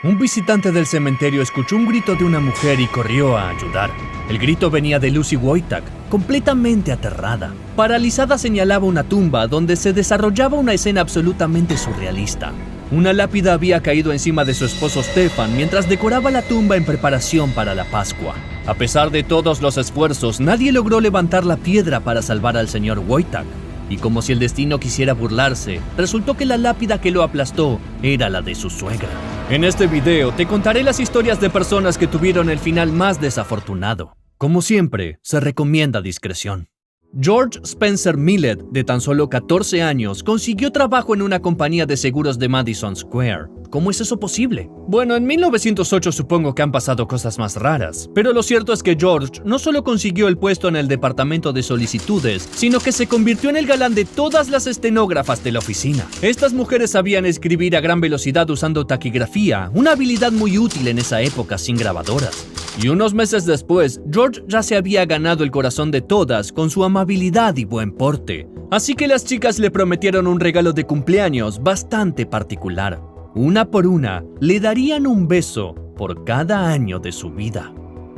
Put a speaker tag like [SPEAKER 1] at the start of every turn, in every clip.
[SPEAKER 1] Un visitante del cementerio escuchó un grito de una mujer y corrió a ayudar. El grito venía de Lucy Wojtak, completamente aterrada. Paralizada señalaba una tumba donde se desarrollaba una escena absolutamente surrealista. Una lápida había caído encima de su esposo Stefan mientras decoraba la tumba en preparación para la Pascua. A pesar de todos los esfuerzos, nadie logró levantar la piedra para salvar al señor Wojtak. Y como si el destino quisiera burlarse, resultó que la lápida que lo aplastó era la de su suegra. En este video te contaré las historias de personas que tuvieron el final más desafortunado. Como siempre, se recomienda discreción. George Spencer Millet, de tan solo 14 años, consiguió trabajo en una compañía de seguros de Madison Square. ¿Cómo es eso posible? Bueno, en 1908 supongo que han pasado cosas más raras, pero lo cierto es que George no solo consiguió el puesto en el departamento de solicitudes, sino que se convirtió en el galán de todas las estenógrafas de la oficina. Estas mujeres sabían escribir a gran velocidad usando taquigrafía, una habilidad muy útil en esa época sin grabadoras. Y unos meses después, George ya se había ganado el corazón de todas con su amabilidad y buen porte. Así que las chicas le prometieron un regalo de cumpleaños bastante particular. Una por una, le darían un beso por cada año de su vida.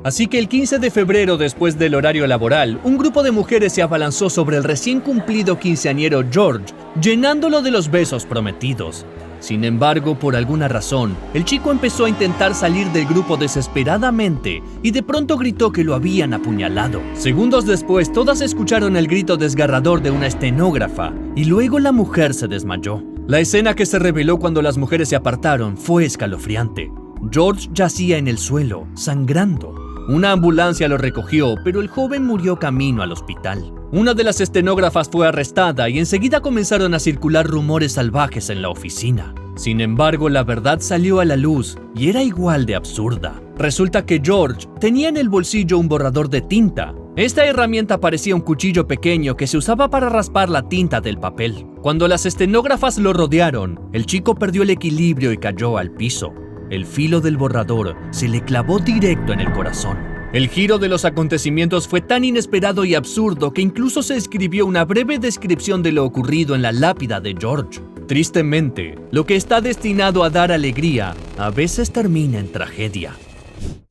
[SPEAKER 1] Así que el 15 de febrero, después del horario laboral, un grupo de mujeres se abalanzó sobre el recién cumplido quinceañero George, llenándolo de los besos prometidos. Sin embargo, por alguna razón, el chico empezó a intentar salir del grupo desesperadamente y de pronto gritó que lo habían apuñalado. Segundos después, todas escucharon el grito desgarrador de una estenógrafa y luego la mujer se desmayó. La escena que se reveló cuando las mujeres se apartaron fue escalofriante. George yacía en el suelo, sangrando. Una ambulancia lo recogió, pero el joven murió camino al hospital. Una de las estenógrafas fue arrestada y enseguida comenzaron a circular rumores salvajes en la oficina. Sin embargo, la verdad salió a la luz y era igual de absurda. Resulta que George tenía en el bolsillo un borrador de tinta. Esta herramienta parecía un cuchillo pequeño que se usaba para raspar la tinta del papel. Cuando las estenógrafas lo rodearon, el chico perdió el equilibrio y cayó al piso. El filo del borrador se le clavó directo en el corazón. El giro de los acontecimientos fue tan inesperado y absurdo que incluso se escribió una breve descripción de lo ocurrido en la lápida de George. Tristemente, lo que está destinado a dar alegría a veces termina en tragedia.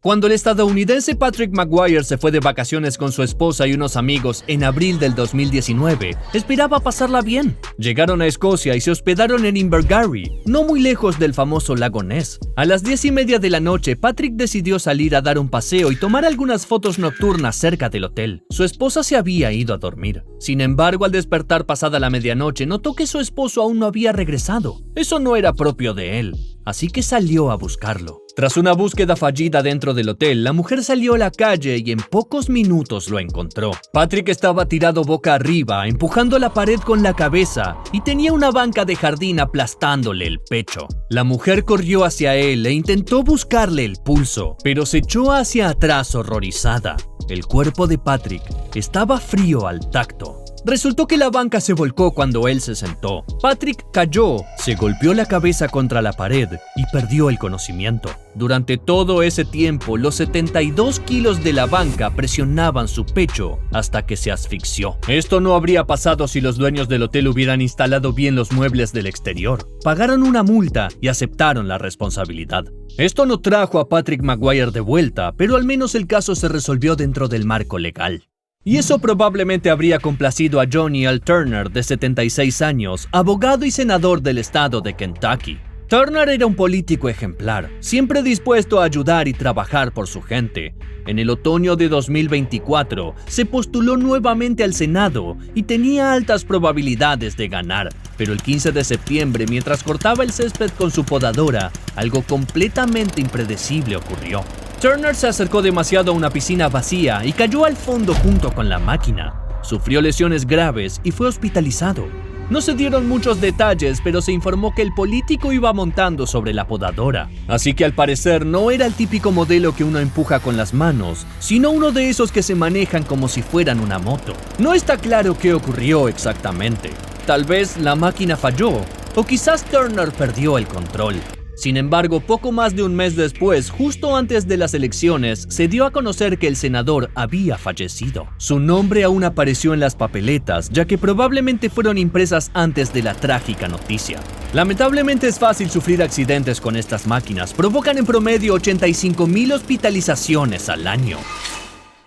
[SPEAKER 1] Cuando el estadounidense Patrick Maguire se fue de vacaciones con su esposa y unos amigos en abril del 2019, esperaba pasarla bien. Llegaron a Escocia y se hospedaron en Invergarry, no muy lejos del famoso lago Ness. A las 10:30 de la noche, Patrick decidió salir a dar un paseo y tomar algunas fotos nocturnas cerca del hotel. Su esposa se había ido a dormir. Sin embargo, al despertar pasada la medianoche, notó que su esposo aún no había regresado. Eso no era propio de él, así que salió a buscarlo. Tras una búsqueda fallida dentro del hotel, la mujer salió a la calle y en pocos minutos lo encontró. Patrick estaba tirado boca arriba, empujando la pared con la cabeza y tenía una banca de jardín aplastándole el pecho. La mujer corrió hacia él e intentó buscarle el pulso, pero se echó hacia atrás horrorizada. El cuerpo de Patrick estaba frío al tacto. Resultó que la banca se volcó cuando él se sentó. Patrick cayó, se golpeó la cabeza contra la pared y perdió el conocimiento. Durante todo ese tiempo, los 72 kilos de la banca presionaban su pecho hasta que se asfixió. Esto no habría pasado si los dueños del hotel hubieran instalado bien los muebles del exterior. Pagaron una multa y aceptaron la responsabilidad. Esto no trajo a Patrick Maguire de vuelta, pero al menos el caso se resolvió dentro del marco legal. Y eso probablemente habría complacido a Johnny L. Turner, de 76 años, abogado y senador del estado de Kentucky. Turner era un político ejemplar, siempre dispuesto a ayudar y trabajar por su gente. En el otoño de 2024, se postuló nuevamente al Senado y tenía altas probabilidades de ganar. Pero el 15 de septiembre, mientras cortaba el césped con su podadora, algo completamente impredecible ocurrió. Turner se acercó demasiado a una piscina vacía y cayó al fondo junto con la máquina. Sufrió lesiones graves y fue hospitalizado. No se dieron muchos detalles, pero se informó que el político iba montando sobre la podadora. Así que al parecer no era el típico modelo que uno empuja con las manos, sino uno de esos que se manejan como si fueran una moto. No está claro qué ocurrió exactamente. Tal vez la máquina falló, o quizás Turner perdió el control. Sin embargo, poco más de un mes después, justo antes de las elecciones, se dio a conocer que el senador había fallecido. Su nombre aún apareció en las papeletas, ya que probablemente fueron impresas antes de la trágica noticia. Lamentablemente es fácil sufrir accidentes con estas máquinas, provocan en promedio 85,000 hospitalizaciones al año.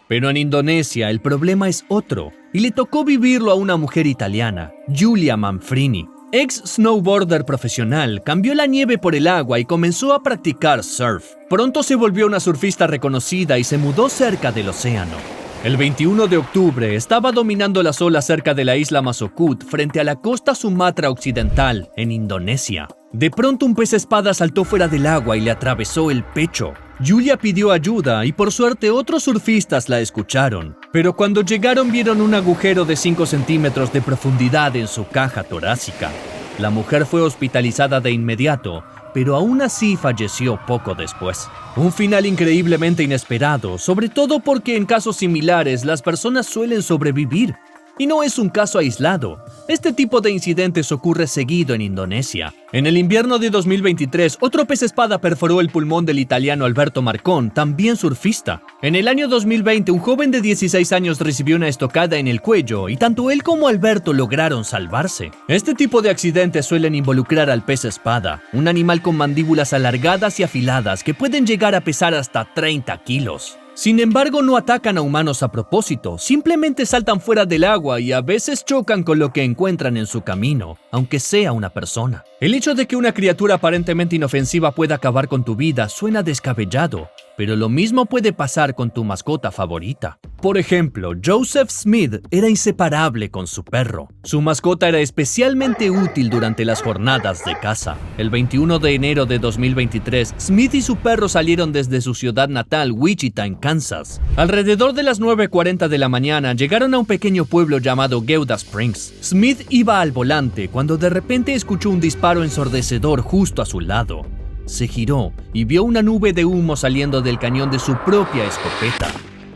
[SPEAKER 1] Pero en Indonesia el problema es otro, y le tocó vivirlo a una mujer italiana, Giulia Manfrini. Ex snowboarder profesional, cambió la nieve por el agua y comenzó a practicar surf. Pronto se volvió una surfista reconocida y se mudó cerca del océano. El 21 de octubre estaba dominando las olas cerca de la isla Masokut frente a la costa Sumatra Occidental, en Indonesia. De pronto un pez espada saltó fuera del agua y le atravesó el pecho. Giulia pidió ayuda y por suerte otros surfistas la escucharon, pero cuando llegaron vieron un agujero de 5 centímetros de profundidad en su caja torácica. La mujer fue hospitalizada de inmediato, pero aún así falleció poco después. Un final increíblemente inesperado, sobre todo porque en casos similares las personas suelen sobrevivir. Y no es un caso aislado. Este tipo de incidentes ocurre seguido en Indonesia. En el invierno de 2023, otro pez espada perforó el pulmón del italiano Alberto Marcon, también surfista. En el año 2020, un joven de 16 años recibió una estocada en el cuello y tanto él como Alberto lograron salvarse. Este tipo de accidentes suelen involucrar al pez espada, un animal con mandíbulas alargadas y afiladas que pueden llegar a pesar hasta 30 kilos. Sin embargo, no atacan a humanos a propósito, simplemente saltan fuera del agua y a veces chocan con lo que encuentran en su camino, aunque sea una persona. El hecho de que una criatura aparentemente inofensiva pueda acabar con tu vida suena descabellado, pero lo mismo puede pasar con tu mascota favorita. Por ejemplo, Joseph Smith era inseparable con su perro. Su mascota era especialmente útil durante las jornadas de caza. El 21 de enero de 2023, Smith y su perro salieron desde su ciudad natal, Wichita, en Kansas. Alrededor de las 9:40 de la mañana, llegaron a un pequeño pueblo llamado Geuda Springs. Smith iba al volante cuando de repente escuchó un disparo ensordecedor justo a su lado. Se giró y vio una nube de humo saliendo del cañón de su propia escopeta.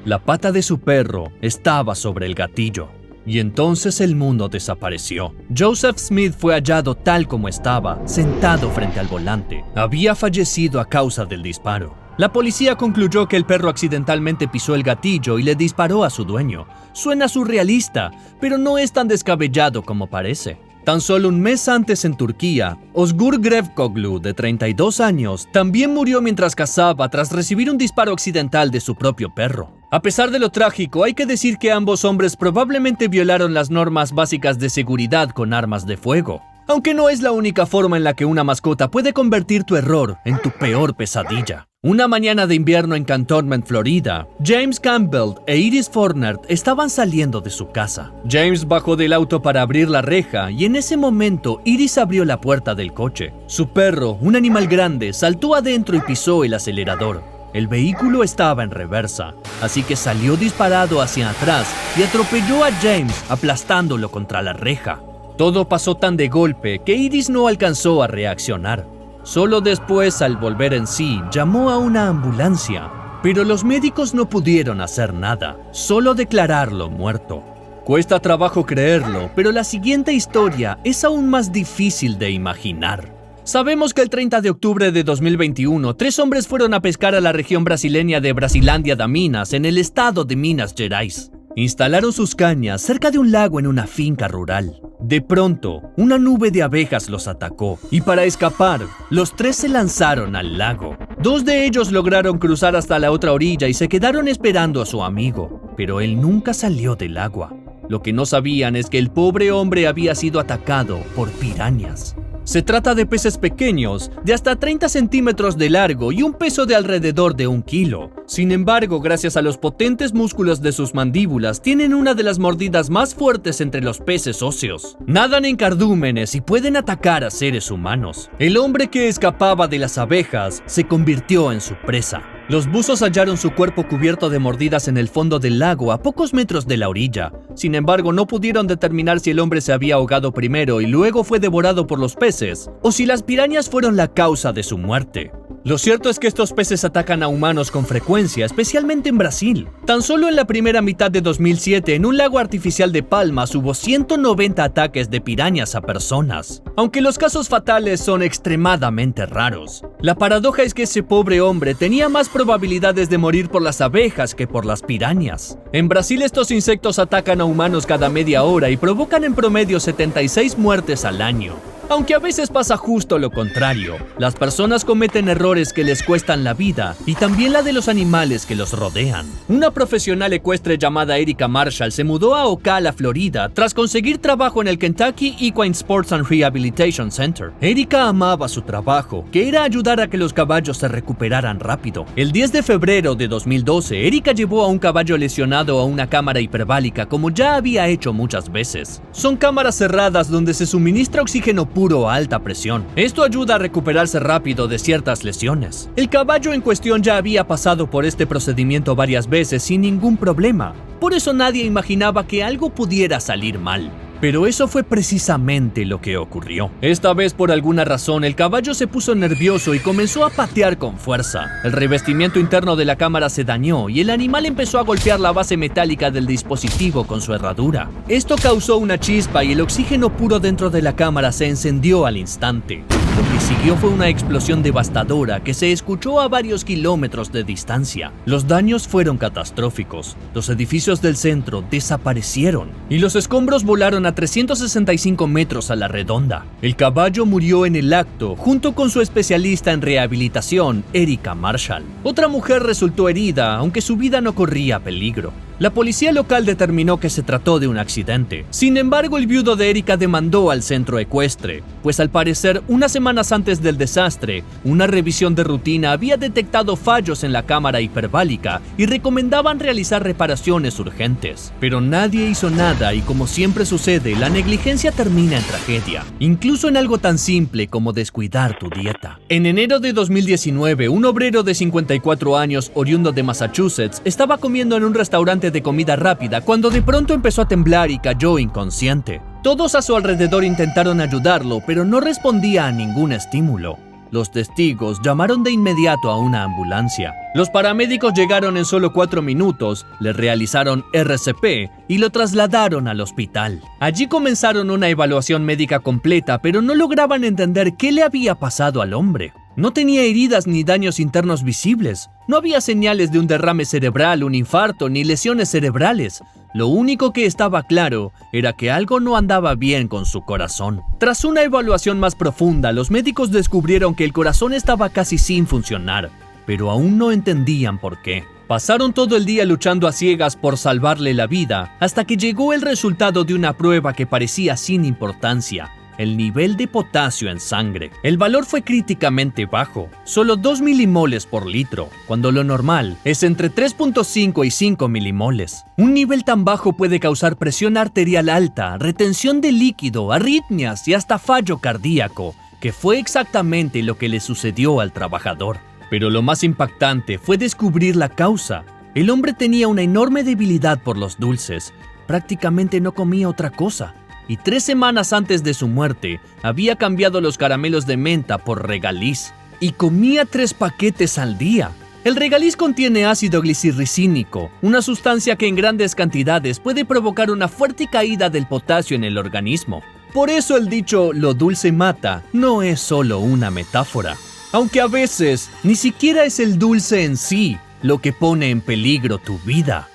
[SPEAKER 1] La pata de su perro estaba sobre el gatillo. Y entonces el mundo desapareció. Joseph Smith fue hallado tal como estaba, sentado frente al volante. Había fallecido a causa del disparo. La policía concluyó que el perro accidentalmente pisó el gatillo y le disparó a su dueño. Suena surrealista, pero no es tan descabellado como parece. Tan solo un mes antes en Turquía, Özgür Grevkoglu, de 32 años, también murió mientras cazaba tras recibir un disparo accidental de su propio perro. A pesar de lo trágico, hay que decir que ambos hombres probablemente violaron las normas básicas de seguridad con armas de fuego. Aunque no es la única forma en la que una mascota puede convertir tu error en tu peor pesadilla. Una mañana de invierno en Cantonment, Florida, James Campbell e Iris Fornert estaban saliendo de su casa. James bajó del auto para abrir la reja y en ese momento Iris abrió la puerta del coche. Su perro, un animal grande, saltó adentro y pisó el acelerador. El vehículo estaba en reversa, así que salió disparado hacia atrás y atropelló a James, aplastándolo contra la reja. Todo pasó tan de golpe que Iris no alcanzó a reaccionar. Solo después, al volver en sí, llamó a una ambulancia, pero los médicos no pudieron hacer nada, solo declararlo muerto. Cuesta trabajo creerlo, pero la siguiente historia es aún más difícil de imaginar. Sabemos que el 30 de octubre de 2021, 3 hombres fueron a pescar a la región brasileña de Brasilândia da Minas, en el estado de Minas Gerais. Instalaron sus cañas cerca de un lago en una finca rural. De pronto, una nube de abejas los atacó y para escapar, los 3 se lanzaron al lago. 2 de ellos lograron cruzar hasta la otra orilla y se quedaron esperando a su amigo, pero él nunca salió del agua. Lo que no sabían es que el pobre hombre había sido atacado por pirañas. Se trata de peces pequeños, de hasta 30 centímetros de largo y un peso de alrededor de 1 kilo. Sin embargo, gracias a los potentes músculos de sus mandíbulas, tienen una de las mordidas más fuertes entre los peces óseos. Nadan en cardúmenes y pueden atacar a seres humanos. El hombre que escapaba de las abejas se convirtió en su presa. Los buzos hallaron su cuerpo cubierto de mordidas en el fondo del lago a pocos metros de la orilla. Sin embargo, no pudieron determinar si el hombre se había ahogado primero y luego fue devorado por los peces, o si las pirañas fueron la causa de su muerte. Lo cierto es que estos peces atacan a humanos con frecuencia, especialmente en Brasil. Tan solo en la primera mitad de 2007, en un lago artificial de Palmas, hubo 190 ataques de pirañas a personas, aunque los casos fatales son extremadamente raros. La paradoja es que ese pobre hombre tenía más probabilidades de morir por las abejas que por las pirañas. En Brasil, estos insectos atacan a humanos cada media hora y provocan en promedio 76 muertes al año. Aunque a veces pasa justo lo contrario, las personas cometen errores que les cuestan la vida y también la de los animales que los rodean. Una profesional ecuestre llamada Erika Marshall se mudó a Ocala, Florida, tras conseguir trabajo en el Kentucky Equine Sports and Rehabilitation Center. Erika amaba su trabajo, que era ayudar a que los caballos se recuperaran rápido. El 10 de febrero de 2012, Erika llevó a un caballo lesionado a una cámara hiperbárica como ya había hecho muchas veces. Son cámaras cerradas donde se suministra oxígeno puro a alta presión. Esto ayuda a recuperarse rápido de ciertas lesiones. El caballo en cuestión ya había pasado por este procedimiento varias veces sin ningún problema. Por eso nadie imaginaba que algo pudiera salir mal. Pero eso fue precisamente lo que ocurrió. Esta vez, por alguna razón, el caballo se puso nervioso y comenzó a patear con fuerza. El revestimiento interno de la cámara se dañó y el animal empezó a golpear la base metálica del dispositivo con su herradura. Esto causó una chispa y el oxígeno puro dentro de la cámara se encendió al instante. Lo que siguió fue una explosión devastadora que se escuchó a varios kilómetros de distancia. Los daños fueron catastróficos. Los edificios del centro desaparecieron y los escombros volaron a 365 metros a la redonda. El caballo murió en el acto junto con su especialista en rehabilitación, Erika Marshall. Otra mujer resultó herida, aunque su vida no corría peligro. La policía local determinó que se trató de un accidente. Sin embargo, el viudo de Erika demandó al centro ecuestre, pues al parecer, unas semanas antes del desastre, una revisión de rutina había detectado fallos en la cámara hiperbárica y recomendaban realizar reparaciones urgentes. Pero nadie hizo nada y, como siempre sucede, la negligencia termina en tragedia, incluso en algo tan simple como descuidar tu dieta. En enero de 2019, un obrero de 54 años, oriundo de Massachusetts, estaba comiendo en un restaurante de comida rápida cuando de pronto empezó a temblar y cayó inconsciente. Todos a su alrededor intentaron ayudarlo, pero no respondía a ningún estímulo. Los testigos llamaron de inmediato a una ambulancia. Los paramédicos llegaron en solo 4 minutos, le realizaron RCP y lo trasladaron al hospital. Allí comenzaron una evaluación médica completa, pero no lograban entender qué le había pasado al hombre. No tenía heridas ni daños internos visibles. No había señales de un derrame cerebral, un infarto ni lesiones cerebrales. Lo único que estaba claro era que algo no andaba bien con su corazón. Tras una evaluación más profunda, los médicos descubrieron que el corazón estaba casi sin funcionar, pero aún no entendían por qué. Pasaron todo el día luchando a ciegas por salvarle la vida, hasta que llegó el resultado de una prueba que parecía sin importancia: el nivel de potasio en sangre. El valor fue críticamente bajo, solo 2 milimoles por litro, cuando lo normal es entre 3.5 y 5 milimoles. Un nivel tan bajo puede causar presión arterial alta, retención de líquido, arritmias y hasta fallo cardíaco, que fue exactamente lo que le sucedió al trabajador. Pero lo más impactante fue descubrir la causa. El hombre tenía una enorme debilidad por los dulces, prácticamente no comía otra cosa. Y 3 semanas antes de su muerte, había cambiado los caramelos de menta por regaliz. Y comía 3 paquetes al día. El regaliz contiene ácido glicirricínico, una sustancia que en grandes cantidades puede provocar una fuerte caída del potasio en el organismo. Por eso el dicho "lo dulce mata" no es solo una metáfora. Aunque a veces, ni siquiera es el dulce en sí lo que pone en peligro tu vida.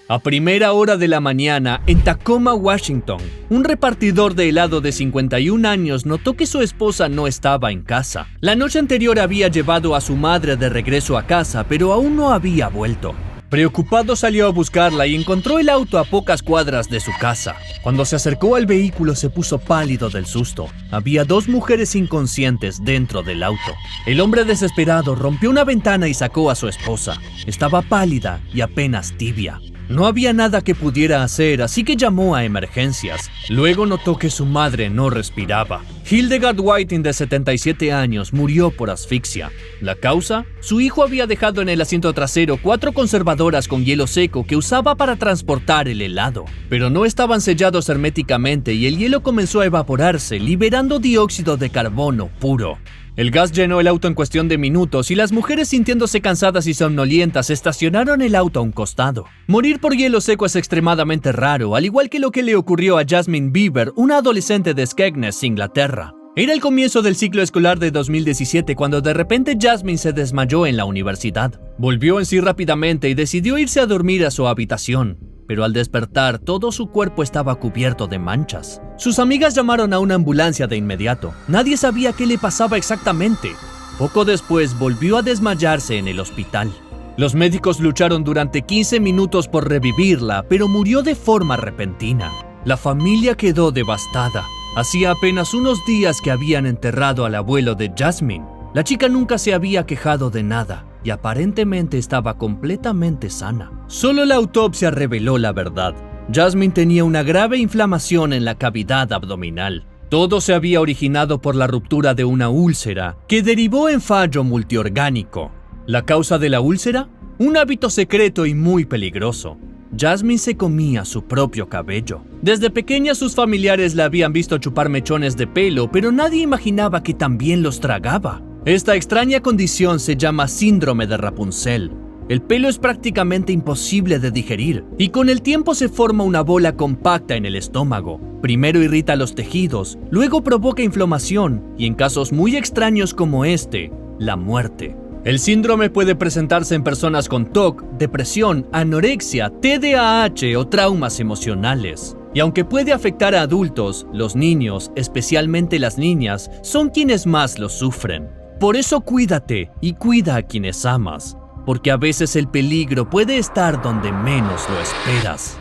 [SPEAKER 1] A primera hora de la mañana, en Tacoma, Washington, un repartidor de helado de 51 años notó que su esposa no estaba en casa. La noche anterior había llevado a su madre de regreso a casa, pero aún no había vuelto. Preocupado salió a buscarla y encontró el auto a pocas cuadras de su casa. Cuando se acercó al vehículo se puso pálido del susto. Había 2 mujeres inconscientes dentro del auto. El hombre desesperado rompió una ventana y sacó a su esposa. Estaba pálida y apenas tibia. No había nada que pudiera hacer, así que llamó a emergencias. Luego notó que su madre no respiraba. Hildegard Whiting, de 77 años, murió por asfixia. ¿La causa? Su hijo había dejado en el asiento trasero 4 conservadoras con hielo seco que usaba para transportar el helado. Pero no estaban sellados herméticamente y el hielo comenzó a evaporarse, liberando dióxido de carbono puro. El gas llenó el auto en cuestión de minutos y las mujeres, sintiéndose cansadas y somnolientas, estacionaron el auto a un costado. Morir por hielo seco es extremadamente raro, al igual que lo que le ocurrió a Jasmine Beaver, una adolescente de Skegness, Inglaterra. Era el comienzo del ciclo escolar de 2017 cuando de repente Jasmine se desmayó en la universidad. Volvió en sí rápidamente y decidió irse a dormir a su habitación. Pero al despertar, todo su cuerpo estaba cubierto de manchas. Sus amigas llamaron a una ambulancia de inmediato. Nadie sabía qué le pasaba exactamente. Poco después volvió a desmayarse en el hospital. Los médicos lucharon durante 15 minutos por revivirla, pero murió de forma repentina. La familia quedó devastada. Hacía apenas unos días que habían enterrado al abuelo de Jasmine. La chica nunca se había quejado de nada y aparentemente estaba completamente sana. Solo la autopsia reveló la verdad. Jasmine tenía una grave inflamación en la cavidad abdominal. Todo se había originado por la ruptura de una úlcera que derivó en fallo multiorgánico. ¿La causa de la úlcera? Un hábito secreto y muy peligroso. Jasmine se comía su propio cabello. Desde pequeña sus familiares la habían visto chupar mechones de pelo, pero nadie imaginaba que también los tragaba. Esta extraña condición se llama síndrome de Rapunzel. El pelo es prácticamente imposible de digerir y con el tiempo se forma una bola compacta en el estómago. Primero irrita los tejidos, luego provoca inflamación y en casos muy extraños como este, la muerte. El síndrome puede presentarse en personas con TOC, depresión, anorexia, TDAH o traumas emocionales. Y aunque puede afectar a adultos, los niños, especialmente las niñas, son quienes más lo sufren. Por eso cuídate y cuida a quienes amas, porque a veces el peligro puede estar donde menos lo esperas.